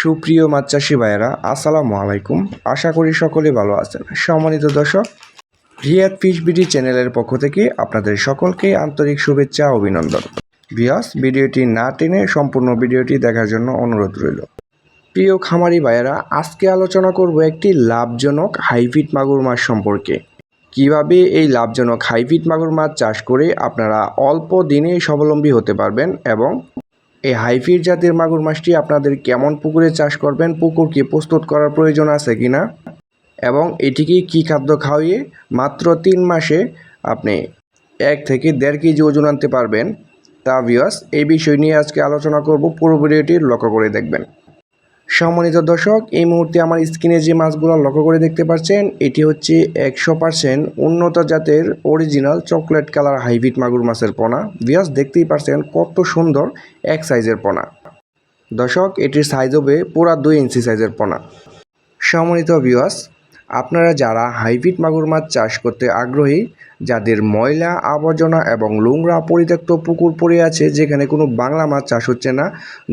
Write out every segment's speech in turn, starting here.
সুপ্রিয় মাছ চাষি ভাইয়েরা, আসসালামু আলাইকুম। আশা করি সকলে ভালো আছেন। সম্মানিত দর্শক, রিয়াদ ফিশ বিডি চ্যানেলের পক্ষ থেকে আপনাদের সকলকে আন্তরিক শুভেচ্ছা ও অভিনন্দন। ভিউয়ার্স, ভিডিওটি না টেনে সম্পূর্ণ ভিডিওটি দেখার জন্য অনুরোধ রইল। প্রিয় খামারি ভাইয়েরা, আজকে আলোচনা করব একটি লাভজনক হাইব্রিড মাগুর মাছ সম্পর্কে। কিভাবে এই লাভজনক হাইব্রিড মাগুর মাছ চাষ করে আপনারা অল্প দিনেই স্বাবলম্বী হতে পারবেন এবং এই হাইব্রিড জাতের মাগুর মাছটি আপনাদের কেমন পুকুরে চাষ করবেন, পুকুরকে প্রস্তুত করার প্রয়োজন আছে কিনা এবং এটিকে কী খাদ্য খাওয়িয়ে মাত্র 3 মাসে আপনি 1 থেকে 1.5 কেজি ওজন আনতে পারবেন, তা ভিউয়ার্স এই বিষয় নিয়ে আজকে আলোচনা করব। পুরো ভিডিওটি লক্ষ্য করে দেখবেন। সম্মানিত দর্শক, এই মুহূর্তে আমার স্ক্রিনে যে মাছগুলো লক্ষ্য করে দেখতে পাচ্ছেন, এটি হচ্ছে 100% উন্নত জাতের অরিজিনাল চকলেট কালার হাইব্রিড মাগুর মাছের পোনা। ভিউয়ার্স, দেখতেই পাচ্ছেন কত সুন্দর এক সাইজের পোনা। দর্শক, এটির সাইজ হবে পুরা 2 ইঞ্চি সাইজের পোনা। সম্মানিত ভিউয়ার্স, আপনারা যারা হাইব্রিড মাগুর মাছ চাষ করতে আগ্রহী, যাদের ময়লা আবর্জনা এবং নোংরা পরিত্যক্ত পুকুর পড়ে আছে, যেখানে কোনো বাংলা মাছ চাষ হচ্ছে না,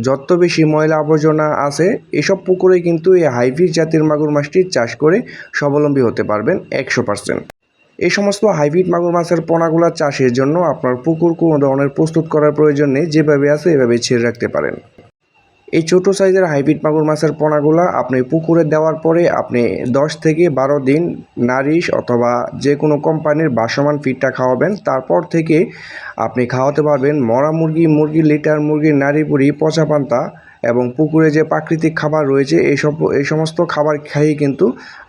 যত বেশি ময়লা আবর্জনা আছে এসব পুকুরে কিন্তু এই হাইব্রিড জাতের মাগুর মাছটি চাষ করে স্বাবলম্বী হতে পারবেন 100%। এই সমস্ত হাইব্রিড মাগুর মাছের পোনাগুলা চাষের জন্য আপনার পুকুর কোনো ধরনের প্রস্তুত করার প্রয়োজন নেই, যেভাবে আছে এভাবে ছেড়ে রাখতে পারেন। এই ছোটো সাইজের হাইব্রিড মাগুর মাছের পোনাগুলা আপনি পুকুরে দেওয়ার পরে আপনি 10 থেকে 12 দিন নারিশ অথবা যে কোনো কোম্পানির বাসমান ফিডটা খাওয়াবেন। তারপর থেকে আপনি খাওয়াতে পারবেন মরা মুরগি, মুরগির লিটার, মুরগির নাড়ি বুড়ি, পচা পান্তা এবং পুকুরে যে প্রাকৃতিক খাবার রয়েছে এই সমস্ত খাবার খাইয়ে কিন্তু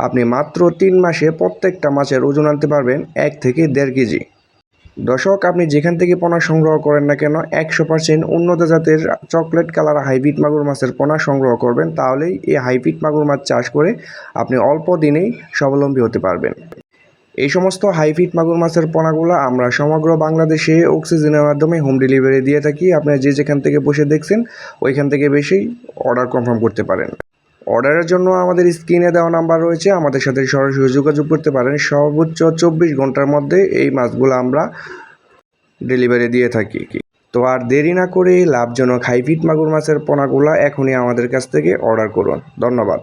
আপনি মাত্র 3 মাসে প্রত্যেকটা মাছের ওজন আনতে পারবেন 1 থেকে 1.5 কেজি। দর্শক, আপনি যেখান থেকে পোনা সংগ্রহ করেন না কেন 100% উন্নত জাতের চকলেট কালার হাইব্রিড মাগুর মাছের পোনা সংগ্রহ করবেন, তাহলেই এই হাইব্রিড মাগুর মাছ চাষ করে আপনি অল্প দিনেই স্বাবলম্বী হতে পারবেন। এই সমস্ত হাইব্রিড মাগুর মাছের পোনাগুলো আমরা সমগ্র বাংলাদেশে অক্সিজেনের মাধ্যমে হোম ডেলিভারি দিয়ে থাকি। আপনারা যে যেখান থেকে বসে দেখছেন ওইখান থেকে বেশি অর্ডার কনফার্ম করতে পারেন। অর্ডারের জন্য আমাদের স্ক্রিনে দেওয়া নাম্বার রয়েছে, আমাদের সাথে সরাসরি যোগাযোগ করতে পারেন। সর্বোচ্চ 24 ঘন্টার মধ্যে এই মাছগুলো আমরা ডেলিভারি দিয়ে থাকি। তো আর দেরি না করে লাভজনক হাইব্রিড মাগুর মাছের পোনাগুলো এখনই আমাদের কাছ থেকে অর্ডার করুন। ধন্যবাদ।